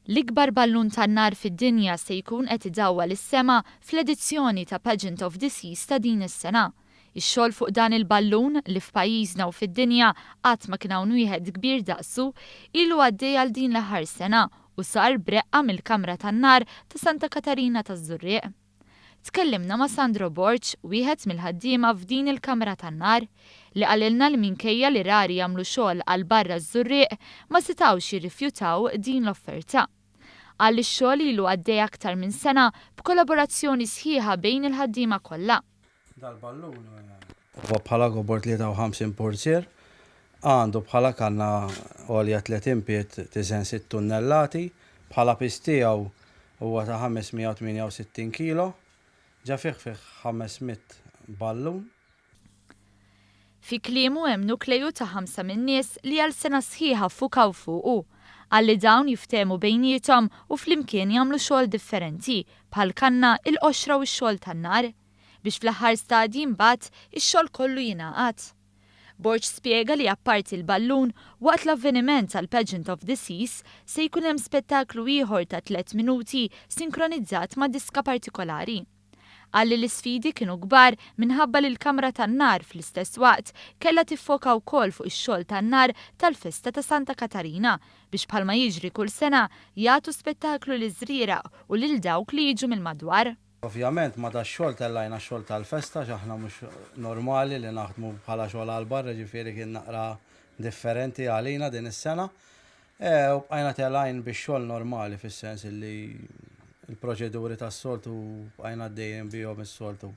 L-ikbar Ballun Tan-Nar fid-dinja se jkun qed idawwal is-sema fl-edizzjoni ta' Pageant of the Seas ta' din is-sena. Ix-xogħol fuq dan il-ballun li f'pajjiżna u fid-dinja qatt ma kien hawn wieħed kbir daqsu ilu għaddej għal din l-aħħar sena u sar breqqa mill-Kamra tan-Nar ta' Santa Katarina taż-Żurrieq. Tkellimna ma' Sandro Borċ, wieħed mill-ħaddiema f'din il-Kamra tan-Nar, li qalilna li minkejja li rari jagħmlu xogħol għal barra ż-Żurrieq ma setgħux jirrifjutaw din l-offerta. Għal ix-xogħol ilu għaddej aktar minn sena b'kollaborazzjoni sħiħa bejn il-ħaddiema kollha. Dal-ballun huwa bħala gobor 53 porzier, għandu bħala kanna għolja 30 piet tiżen 6 tunnellati, bħala pistijaw huwa ta' 568 kilo, ġa fih 500 ballun. Fi kliemu hemm nukleju ta' 5 min-nies li għal sena sħiħa fukaw fuqu, għalli dawn jiftehmu bejniethom u flimkien jagħmlu xogħol differenti bħal kanna il-qoxra u x-xogħol tan-nar biex fl-aħħar stadji mbagħad ix-xogħol kollu jingħaqad. Borċ spjega li apparti l-ballun waqt l-avveniment tal-Pageant of the Seas se jkun hemm spettaklu ieħor ta' 3 minuti sinkronizzat ma' diska partikolari. Għalli l-isfidi kienu kbar minħabba li l-Kamra tan-Nar fl-istess waqt kellha tiffoka wkoll fuq ix-xogħol tan-nar tal-festa ta' Santa Katarina biex bħalma jiġri kull sena jagħtu spettaklu liż-żriegħ u lil dawk li jiġu mill-madwar. Ovvjament ma da xogħol tellajna xogħol tal-festa x'aħna mhux normali li naħdmu bħala xogħol għal barra ġifieri kien naqra differenti għalina din is-sena. U bqajna tellajn biex xogħol normali fis-sens li il-proċeduri tas-soltu bqajna għaddejjin bihom is-soltu.